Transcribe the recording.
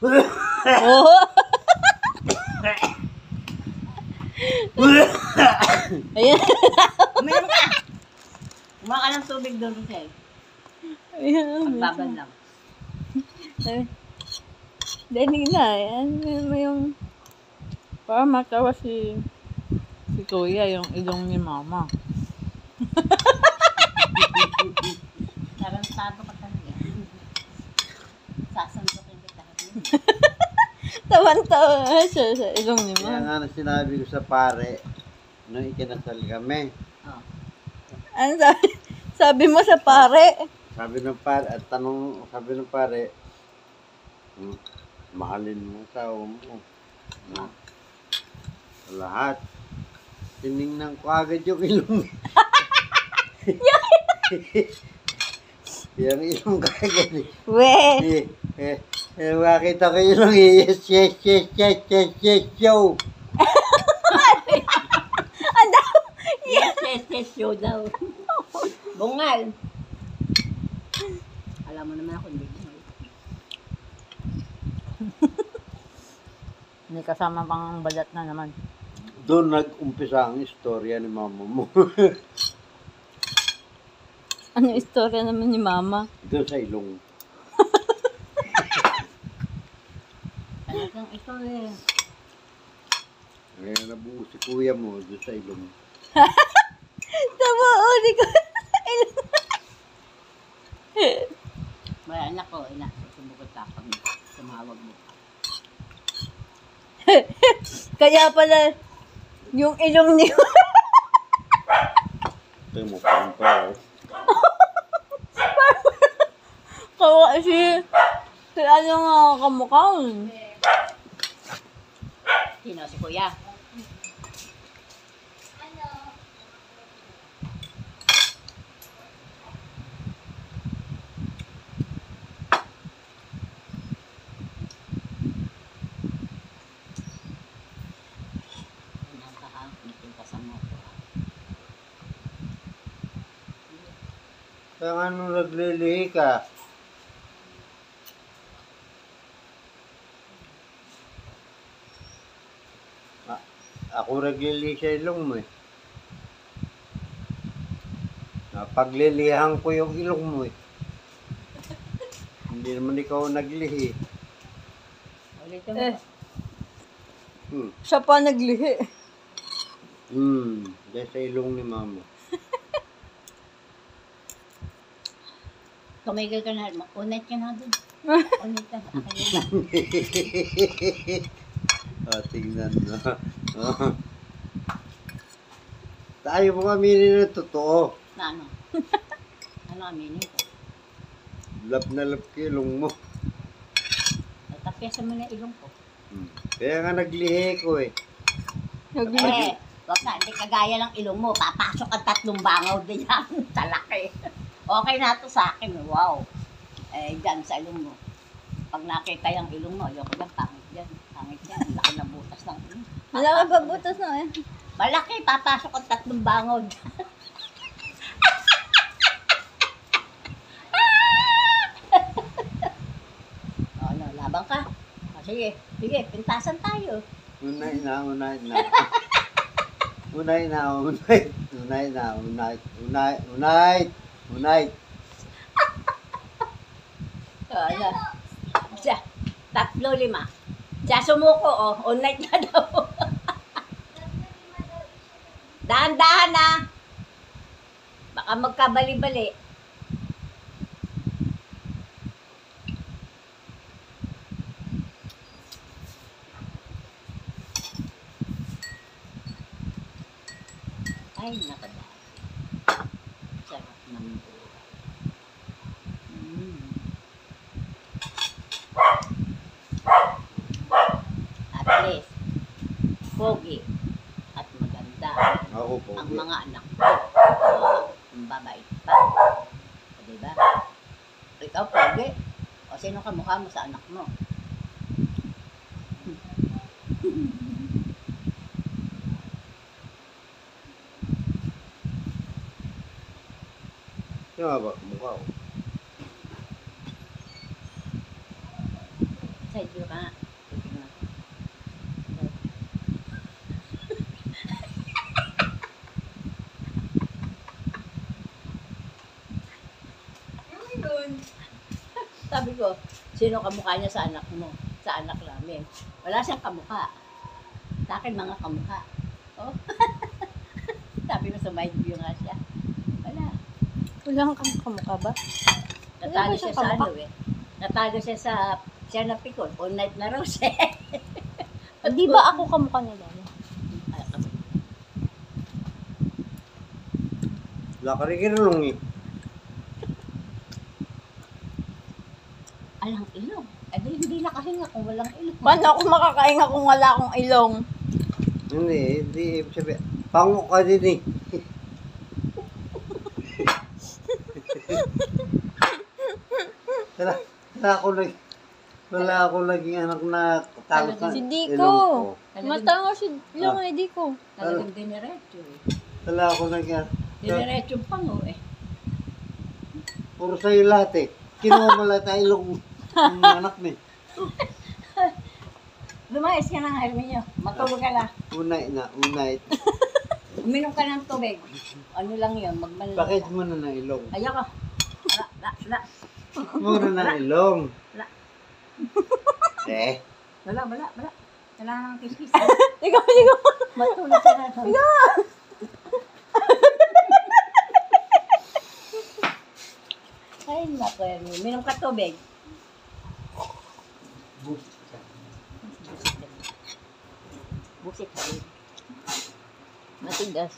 Oh. Ayan. Uminom ka! Kumain ka ng tubig doon, Rosel. Ayan. Pagbabad lang. Dinig na. Ayan mo yung... Parang matawa si Kuya, yung ilong ni Mama. Tarantado ka talaga. Sasandukin kita. Tawan-tawa siya sa ilong ni Kaya Mama. nga sinabi ko sa pare, nung ikinasal kami, Oh. Ano sabi? Sabi mo sa pare? sabi ng pare, at sabi ng pare, mahalin mo sa mo. No? Sa lahat. Tinignan ko agad yung ilong. Yung ilong kagad eh. We! Makita ko yung ilong eh. Yes, yo. Ano? Yes, show daw. Bungal. Alam mo naman ako, hindi bungal. May kasama pang balat na naman. Doon nag-umpisa ang istorya ni mama mo. Ano istorya naman ni Mama? Doon sa ilong. Talagang ito eh. Kaya nabuo si kuya mo doon sa ilong. Tama, uli ko. May anak ko, susubukan ka pag tumawag mo. Kaya pala, yung ilong niyo. Ito mo pa. Kawa si ano nga kamukha. Sino si Kuya? Kaya nga nung naglilihi ka, ako naglilihi sa ilong mo eh. Paglilihan ko yung ilong mo eh. Hindi naman ikaw naglihi. Ulitin mo. Siya pa naglihi. Dahil sa ilong ni mama. Tumigil ka na. Unit ka na dun. Unit ka. Tingnan mo. Tayo mo aminin na totoo. Na ano? Ano aminin ko? Lap na lap ko yung ilong mo. Natapyasan mo na ilong ko. Kaya nga naglihi ko eh. Naglihi. Wag na. Hindi kagaya ng ilong mo. Papasok ang 3 bangaw din yan. Talaki. Okay na to sa akin. Wow. Dyan sa ilong mo. Pag nakita yung ilong mo, ayoko lang, pangit yan. Pangit yan. Laki ng butas ng ilong. Wala ka ba butas na eh? Malaki, papasok ang 3 bangaw dyan. Ano, labang ka? Sige, pintasan tayo. Unay na. Ano? Siya, 3, 5. Siya sumuko, all night na daw. Dahan-dahan na. Baka magkabali-bali. Ay, nakadaan. Sarap ng buhay. At least, pogi at maganda Ako po. ang mga anak ko. Ang babait pa. O, diba? Ikaw, pogi. O, sino ka mukha mo sa anak mo? Yung nga ba? Mukha ko. Side view ka nga. Tingnan. Sabi ko, sino kamukha niya sa anak mo? Sa anak namin. Wala siyang kamukha. Sa akin, mga kamukha. Oh. Sabi ko sa mind view nga siya. Wala. Wala kang kamukha ba? Natalo Wala ba siya siyang sa kamukha? ano eh. Natalo siya sa siya na pikon. All night na raw siya. Di ba ako kamukha niya dami? Wala ka rin kinulong eh. Alang ilong. Eh di, hindi nakahinga kung walang ilong. Paano ako makakainga kung wala akong ilong? Hindi. Sabi, pango ka din eh. Wala ako naging anak na talo sa Si Dico. ilong ko. Matanga si lang eh, di ko. Talagang diniretso eh. Wala ako naging Diniretso yung pango eh. puro sa'yo lahat eh. Kinuha mo lahat ang ilong ng anak mo eh. Lumayas ka na, Herminio. Matulog ka lang. Unay. Uminom ka ng tubig. Ano lang yun, magmalas Bakit ka. mo na ng ilong? Ayoko. Wala. Mura na ng ilong. Wala. Eh, Wala. Wala nang kiskis. Ikaw. Matulog ka na. Ay, naku, Herminio. Minom ka tubig. Busit ka rin. Matigas.